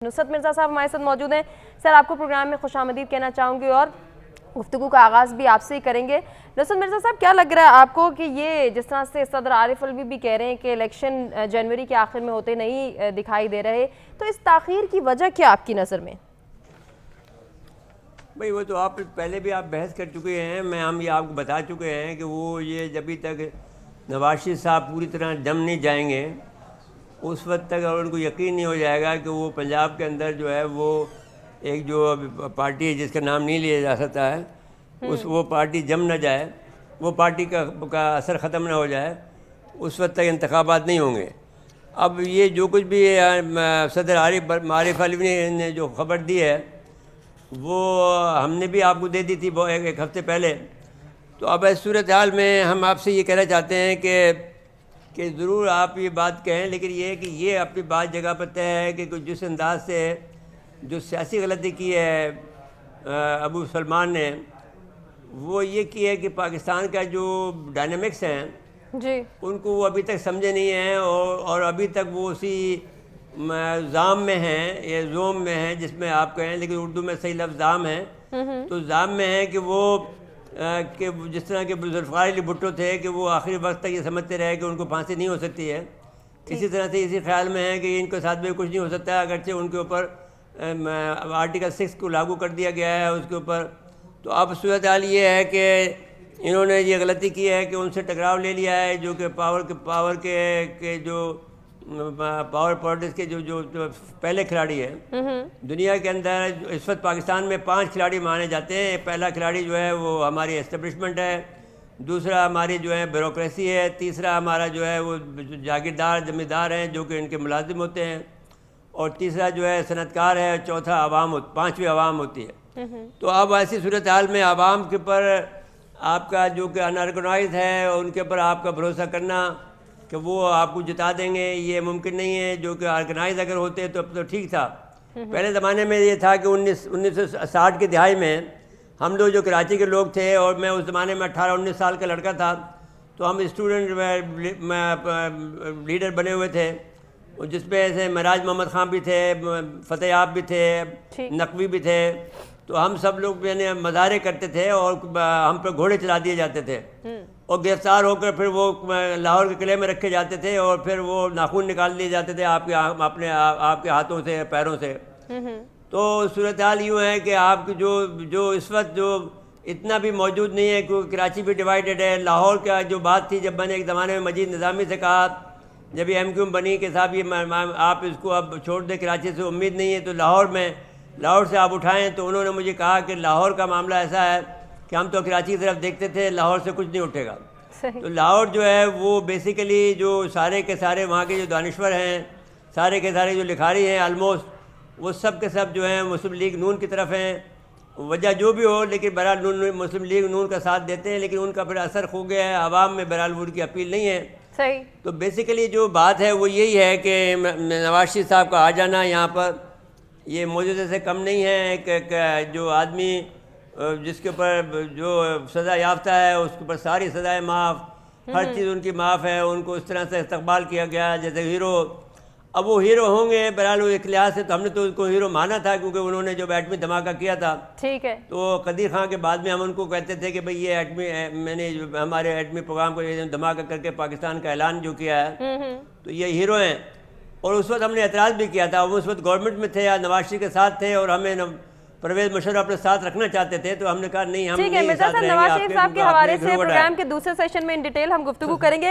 نصرت مرزا صاحب ہمارے ساتھ موجود ہیں. سر آپ کو پروگرام میں خوش آمدید کہنا چاہوں گی اور گفتگو کا آغاز بھی آپ سے ہی کریں گے. نصرت مرزا صاحب کیا لگ رہا ہے آپ کو کہ یہ جس طرح سے صدر عارف الوی بھی کہہ رہے ہیں کہ الیکشن جنوری کے آخر میں ہوتے نہیں دکھائی دے رہے, تو اس تاخیر کی وجہ کیا آپ کی نظر میں؟ بھئی وہ تو آپ پہلے بھی آپ بحث کر چکے ہیں, ہم یہ آپ کو بتا چکے ہیں کہ وہ یہ جبھی تک نواز شریف صاحب پوری طرح جم نہیں جائیں گے اس وقت تک اور ان کو یقین نہیں ہو جائے گا کہ وہ پنجاب کے اندر جو ہے وہ ایک جو پارٹی ہے جس کا نام نہیں لیا جا سکتا ہے وہ پارٹی جم نہ جائے, وہ پارٹی کا اثر ختم نہ ہو جائے, اس وقت تک انتخابات نہیں ہوں گے. اب یہ جو کچھ بھی صدر عارف الوی نے جو خبر دی ہے وہ ہم نے بھی آپ کو دے دی تھی ایک ہفتے پہلے. تو اب اس صورتحال میں ہم آپ سے یہ کہنا چاہتے ہیں کہ ضرور آپ یہ بات کہیں, لیکن یہ ہے کہ یہ اپنی بات جگہ پر طے ہے کہ جس انداز سے جو سیاسی غلطی کی ہے ابو سلمان نے, وہ یہ کی ہے کہ پاکستان کا جو ڈائنامکس ہیں جی ان کو وہ ابھی تک سمجھے نہیں ہیں اور ابھی تک وہ اسی زام میں ہیں یا زوم میں ہیں جس میں آپ کہیں, لیکن اردو میں صحیح لفظ زام ہے. تو زام میں ہے کہ وہ کہ جس طرح کے ذوالفقار علی بھٹو تھے کہ وہ آخری وقت تک یہ سمجھتے رہے کہ ان کو پھانسی نہیں ہو سکتی ہے, اسی طرح سے اسی خیال میں ہے کہ ان کے ساتھ میں کچھ نہیں ہو سکتا ہے اگرچہ ان کے اوپر آرٹیکل 6 کو لاگو کر دیا گیا ہے اس کے اوپر. تو اب صورتحال یہ ہے کہ انہوں نے یہ غلطی کی ہے کہ ان سے ٹکراؤ لے لیا ہے جو کہ پاور کے جو پاور پالیٹکس کے جو پہلے کھلاڑی ہیں دنیا کے اندر. اس وقت پاکستان میں 5 کھلاڑی مانے جاتے ہیں. پہلا کھلاڑی جو ہے وہ ہماری اسٹیبلشمنٹ ہے, دوسرا ہماری جو ہے بیوروکریسی ہے, تیسرا ہمارا جو ہے وہ جاگیردار زمیندار ہیں جو کہ ان کے ملازم ہوتے ہیں, اور تیسرا جو ہے صنعت کار ہے, چوتھا عوام, پانچویں عوام ہوتی ہے. تو اب ایسی صورتحال میں عوام کے اوپر آپ کا جو کہ انآرگنائز ہے ان کے اوپر آپ کا بھروسہ کرنا کہ وہ آپ کو جتا دیں گے یہ ممکن نہیں ہے. جو کہ آرگنائز اگر ہوتے تو اب تو ٹھیک تھا. پہلے زمانے میں یہ تھا کہ 1960 کی دہائی میں ہم لوگ جو کراچی کے لوگ تھے, اور میں اس زمانے میں 18-19 سال کا لڑکا تھا, تو ہم اسٹوڈنٹ لیڈر بنے ہوئے تھے جس میں ایسے معراج محمد خان بھی تھے, فتح یاب بھی تھے, نقوی بھی تھے. تو ہم سب لوگ یعنی مظاہرے کرتے تھے اور ہم پر گھوڑے چلا دیے جاتے تھے اور گرفتار ہو کر پھر وہ لاہور کے قلعے میں رکھے جاتے تھے اور پھر وہ ناخن نکال لیے جاتے تھے آپ کے ہاتھوں سے پیروں سے. تو صورتحال یوں ہے کہ آپ کی جو اس وقت جو اتنا بھی موجود نہیں ہے کیونکہ کراچی بھی ڈیوائیڈڈ ہے. لاہور کا جو بات تھی جب میں نے ایک زمانے میں مجید نظامی سے کہا جب یہ MQ بنی کہ صاحب یہ آپ اس کو اب چھوڑ دیں, کراچی سے امید نہیں ہے تو لاہور سے آپ اٹھائیں, تو انہوں نے مجھے کہا کہ لاہور کا معاملہ ایسا ہے کہ ہم تو کراچی کی طرف دیکھتے تھے, لاہور سے کچھ نہیں اٹھے گا. تو لاہور جو ہے وہ بیسیکلی جو سارے کے سارے وہاں کے جو دانشور ہیں, سارے کے سارے جو لکھاری ہیں آلموسٹ وہ سب کے سب جو ہیں مسلم لیگ نون کی طرف ہیں. وجہ جو بھی ہو لیکن بہرحال مسلم لیگ نون کا ساتھ دیتے ہیں, لیکن ان کا پھر اثر کھو گیا ہے عوام میں, بہرحال وہ کی اپیل نہیں ہے. صحیح. تو بیسیکلی جو بات ہے وہ یہی ہے کہ نواز شریف صاحب کا آ جانا یہاں پر یہ معجزے سے کم نہیں ہے کہ جو آدمی جس کے اوپر جو سزا یافتہ ہے اس کے اوپر ساری سزائیں معاف, ہر چیز ان کی معاف ہے, ان کو اس طرح سے استقبال کیا گیا جیسے ہیرو. اب وہ ہیرو ہوں گے بہرحال وہ ایک لحاظ سے, تو ہم نے تو ان کو ہیرو مانا تھا کیونکہ انہوں نے جب ایٹمی دھماکہ کیا تھا, ٹھیک ہے, تو قدیر خان کے بعد میں ہم ان کو کہتے تھے کہ بھئی یہ میں نے ہمارے ایٹمی پروگرام کو دھماکہ کر کے پاکستان کا اعلان جو کیا ہے تو یہ ہیرو ہیں. اور اس وقت ہم نے اعتراض بھی کیا تھا, وہ اس وقت گورنمنٹ میں تھے یا نواز شریف کے ساتھ تھے اور ہمیں پرویز مشرف اپنے ساتھ رکھنا چاہتے تھے, تو ہم نے کہا نہیں ہم ٹھیک ہے. مرزا صاحب نواز شریف صاحب کے حوالے سے پروگرام کے دوسرے سیشن میں ان ڈیٹیل ہم گفتگو کریں گے.